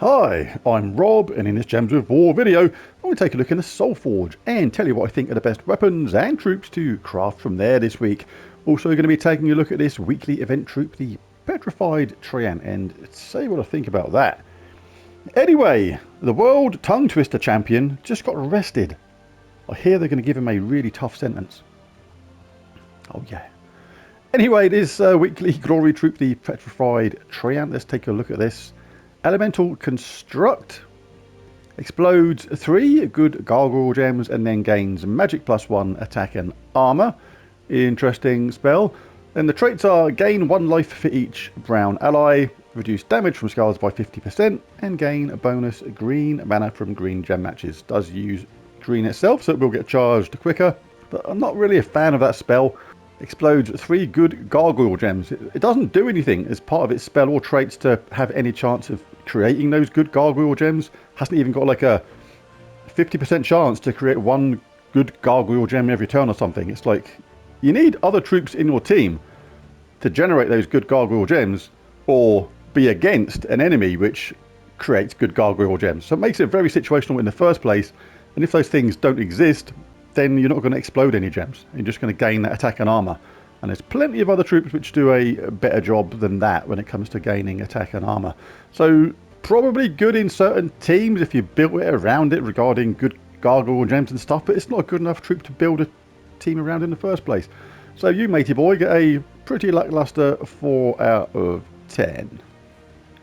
Hi, I'm Rob, and in this Gems of War video, I'm going to take a look in the Soulforge and tell you what I think are the best weapons and troops to craft from there this week. Also going to be taking a look at this weekly event troop, the Petrified Triant, and say what I think about that. Anyway, the World Tongue Twister Champion just got arrested. I hear they're going to give him a really tough sentence. Oh yeah. Anyway, this weekly glory troop, the Petrified Triant, let's take a look at this. Elemental Construct, explodes 3 good gargoyle gems and then gains magic +1 attack and armor. Interesting spell. And the traits are gain 1 life for each brown ally, reduce damage from scars by 50%, and gain a bonus green mana from green gem matches. Does use green itself, so it will get charged quicker, but I'm not really a fan of that spell. Explodes 3 good gargoyle gems. It doesn't do anything as part of its spell or traits to have any chance of creating those good gargoyle gems. Hasn't even got like a 50% chance to create 1 good gargoyle gem every turn or something. It's like you need other troops in your team to generate those good gargoyle gems or be against an enemy which creates good gargoyle gems. So it makes it very situational in the first place, and if those things don't exist, then you're not going to explode any gems. You're just going to gain that attack and armor. And there's plenty of other troops which do a better job than that when it comes to gaining attack and armor. So probably good in certain teams if you built it around it regarding good gargoyle gems and stuff, but it's not a good enough troop to build a team around in the first place. So you, matey boy, get a pretty lackluster 4 out of 10.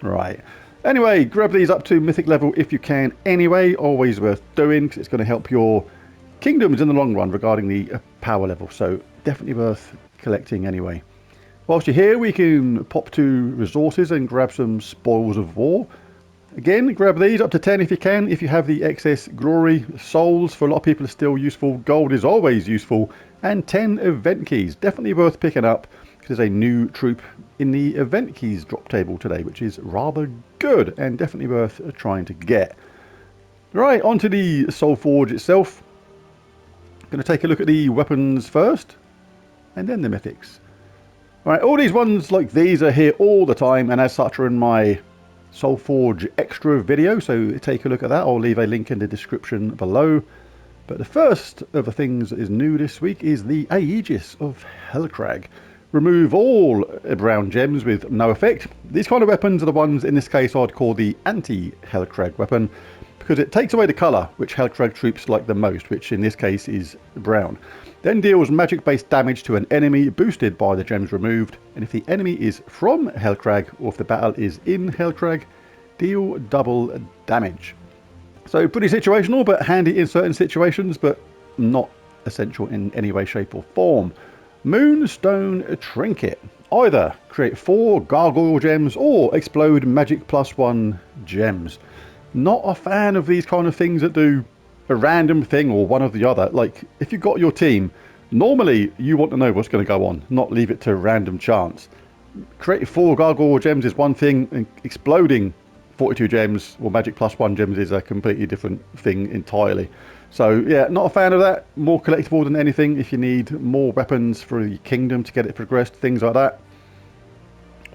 Right. Anyway, grab these up to mythic level if you can anyway. Always worth doing because it's going to help your kingdoms in the long run regarding the power level, so definitely worth collecting anyway. Whilst you're here, we can pop to resources and grab some spoils of war. Again, grab these up to 10 if you can. If you have the excess glory, souls for a lot of people are still useful, gold is always useful, and 10 event keys, definitely worth picking up because there's a new troop in the event keys drop table today, which is rather good and definitely worth trying to get. Right, onto the Soulforge itself. Going to take a look at the weapons first, and then the mythics. Alright, all these ones like these are here all the time, and as such are in my Soulforge extra video, so take a look at that. I'll leave a link in the description below. But the first of the things that is new this week is the Aegis of Helcrag. Remove all brown gems with no effect. These kind of weapons are the ones in this case I'd call the anti-Helcrag weapon, because it takes away the colour which Helcrag troops like the most, which in this case is brown. Then deals magic based damage to an enemy boosted by the gems removed, and if the enemy is from Helcrag or if the battle is in Helcrag, deal double damage. So pretty situational, but handy in certain situations, but not essential in any way, shape or form. Moonstone Trinket. Either create 4 gargoyle gems or explode magic +1 gems. Not a fan of these kind of things that do a random thing or one or the other. Like, if you've got your team, normally you want to know what's going to go on, not leave it to random chance. Creating 4 gargoyle gems is one thing, and exploding 42 gems or magic +1 gems is a completely different thing entirely. So yeah, not a fan of that. More collectible than anything if you need more weapons for the kingdom to get it progressed, things like that.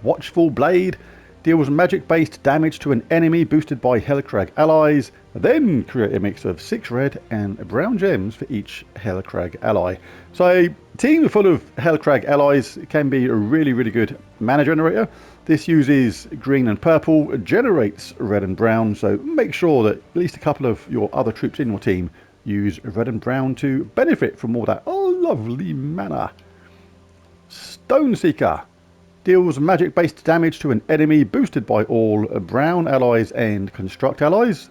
Watchful Blade. Deals magic based damage to an enemy boosted by Helcrag allies, then create a mix of 6 red and brown gems for each Helcrag ally. So a team full of Helcrag allies can be a really good mana generator. This uses green and purple, generates red and brown, so make sure that at least a couple of your other troops in your team use red and brown to benefit from all that lovely mana. Stoneseeker. Deals magic based damage to an enemy boosted by all brown allies and construct allies.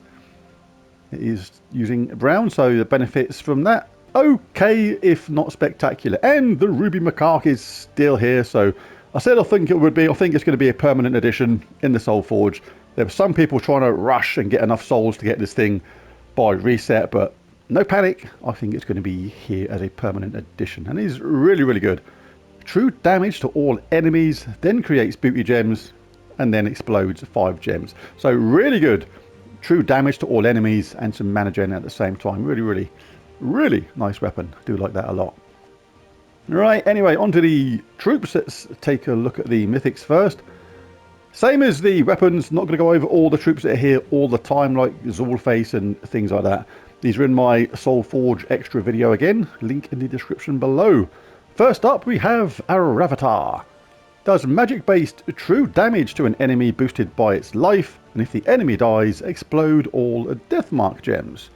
It is using brown, so the benefits from that okay, if not spectacular. And the Ruby Macaque is still here, so I said I think it's going to be a permanent addition in the Soulforge. There were some people trying to rush and get enough souls to get this thing by reset, but no panic, I think it's going to be here as a permanent addition, and it is really good. True damage to all enemies, then creates booty gems, and then explodes 5 gems. So really good. True damage to all enemies and some mana gen at the same time. Really nice weapon. I do like that a lot. Right, anyway, onto the troops. Let's take a look at the mythics first. Same as the weapons, not going to go over all the troops that are here all the time, like Zoolface and things like that. These are in my Soulforge extra video again, link in the description below. First up we have Aravatar. Does magic-based true damage to an enemy boosted by its life, and if the enemy dies, explode all Deathmark gems.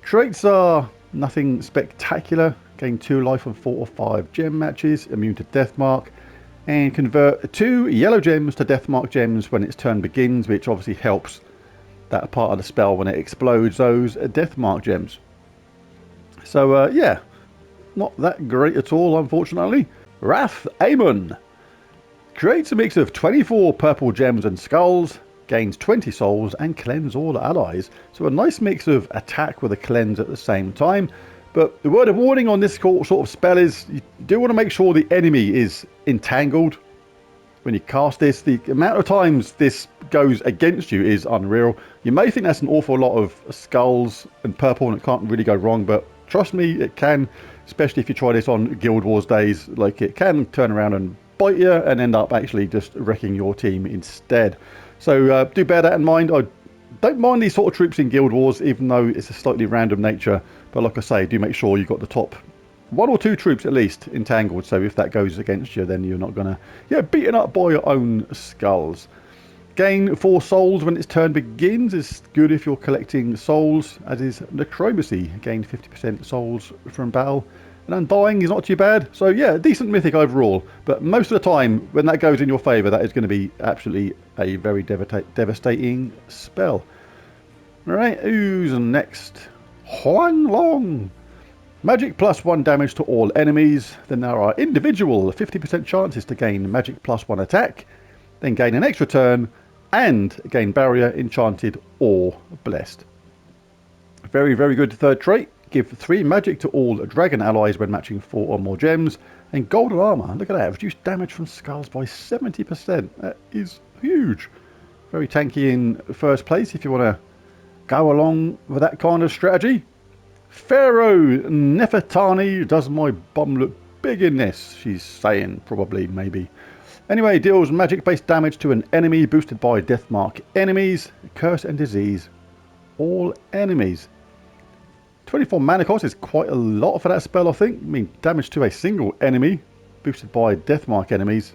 Traits are nothing spectacular, gain 2 life on 4 or 5 gem matches, immune to Deathmark, and convert 2 yellow gems to Deathmark gems when its turn begins, which obviously helps that part of the spell when it explodes those Deathmark gems. So yeah, not that great at all, unfortunately. Rath, Amon. Creates a mix of 24 purple gems and skulls, gains 20 souls, and cleanse all allies. So a nice mix of attack with a cleanse at the same time. But the word of warning on this sort of spell is you do want to make sure the enemy is entangled when you cast this. The amount of times this goes against you is unreal. You may think that's an awful lot of skulls and purple and it can't really go wrong, but trust me, it can. Especially if you try this on Guild Wars days, like it can turn around and bite you and end up actually just wrecking your team instead. So do bear that in mind. I don't mind these sort of troops in Guild Wars, even though it's a slightly random nature. But like I say, do make sure you've got the top 1 or 2 troops at least entangled. So if that goes against you, then you're not going to get beaten up by your own skulls. Gain 4 souls when its turn begins is good if you're collecting souls, as is Necromancy. Gain 50% souls from battle. And Undying is not too bad. So yeah, decent mythic overall. But most of the time, when that goes in your favour, that is going to be absolutely a very devastating spell. Alright, who's next? Huanglong. Magic +1 damage to all enemies. Then there are individual 50% chances to gain magic +1 attack. Then gain an extra turn. And gain barrier, enchanted or blessed. Very, very good third trait. Give 3 magic to all dragon allies when matching 4 or more gems. And golden armor. Look at that. Reduce damage from skulls by 70%. That is huge. Very tanky in first place if you want to go along with that kind of strategy. Pharoah Nefertani. Does my bum look big in this? She's saying, probably, maybe. Anyway, deals magic-based damage to an enemy boosted by Deathmark enemies, curse and disease, all enemies. 24 mana cost is quite a lot for that spell, I think. I mean, damage to a single enemy boosted by Deathmark enemies.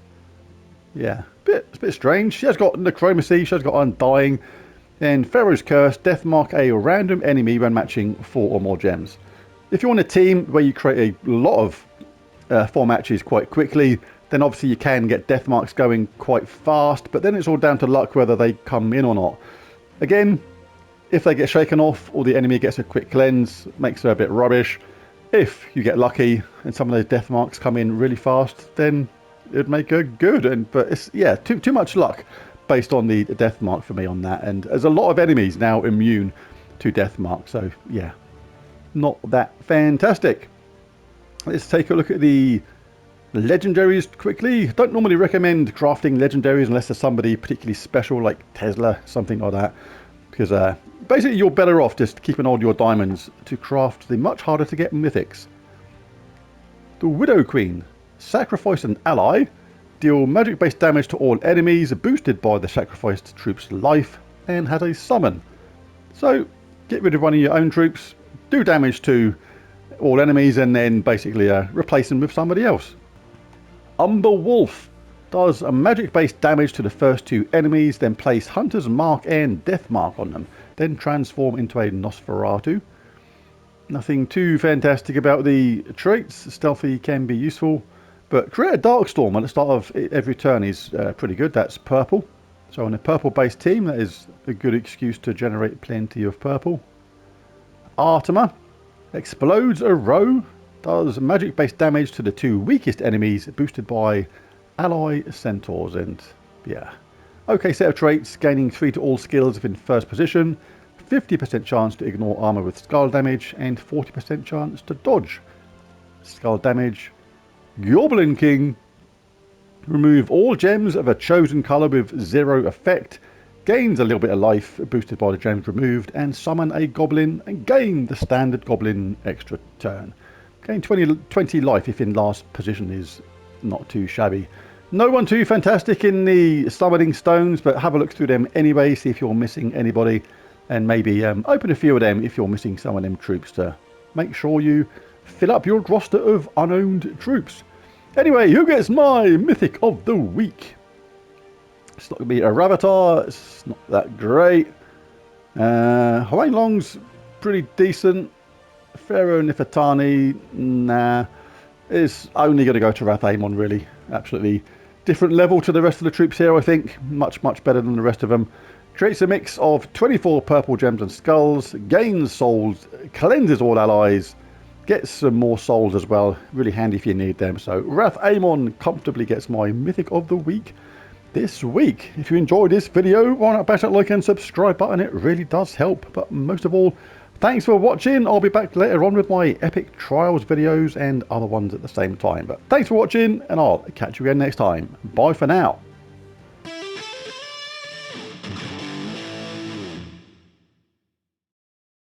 Yeah, it's a bit strange. She has got Necromancy, she has got Undying, and Pharaoh's Curse, Deathmark a random enemy when matching 4 or more gems. If you want a team where you create a lot of 4 matches quite quickly, then obviously you can get death marks going quite fast, but then it's all down to luck whether they come in or not. Again, if they get shaken off or the enemy gets a quick cleanse, makes it a bit rubbish. If you get lucky and some of those death marks come in really fast, then it'd make it good. But it's, yeah, too much luck based on the death mark for me on that. And there's a lot of enemies now immune to death mark, so yeah, not that fantastic. Let's take a look at the legendaries quickly. Don't normally recommend crafting legendaries unless there's somebody particularly special like Tesla, something like that, because basically you're better off just keeping all your diamonds to craft the much harder to get mythics. The Widow Queen. Sacrifice an ally, deal magic based damage to all enemies boosted by the sacrificed troop's life, and has a summon. So get rid of one of your own troops, do damage to all enemies, and then basically replace them with somebody else. Umber Wolf does a magic based damage to the first 2 enemies, then place Hunter's Mark and Death Mark on them, then transform into a Nosferatu. Nothing too fantastic about the traits. Stealthy can be useful, but create a Darkstorm at the start of every turn is pretty good. That's purple. So on a purple based team, that is a good excuse to generate plenty of purple. Artemis explodes a row. Does magic based damage to the 2 weakest enemies boosted by ally centaurs, and yeah, okay set of traits. Gaining 3 to all skills if in first position, 50% chance to ignore armor with skull damage, and 40% chance to dodge skull damage. Goblin King. Remove all gems of a chosen color with 0 effect, gains a little bit of life boosted by the gems removed, and summon a goblin and gain the standard goblin extra turn. Gain 20 life if in last position is not too shabby. No one too fantastic in the summoning stones, but have a look through them anyway, see if you're missing anybody, and maybe open a few of them if you're missing some of them troops to make sure you fill up your roster of unowned troops. Anyway, who gets my Mythic of the Week? It's not going to be Aravatar, it's not that great. Huanglong's pretty decent. Pharoah Nefertani, nah. It's only going to go to Rath Amon, really. Absolutely different level to the rest of the troops here, I think. Much, much better than the rest of them. Creates a mix of 24 purple gems and skulls, gains souls, cleanses all allies, gets some more souls as well. Really handy if you need them. So Rath Amon comfortably gets my Mythic of the Week this week. If you enjoyed this video, why not bash that like and subscribe button? It really does help. But most of all, thanks for watching. I'll be back later on with my epic trials videos and other ones at the same time. But thanks for watching, and I'll catch you again next time. Bye for now.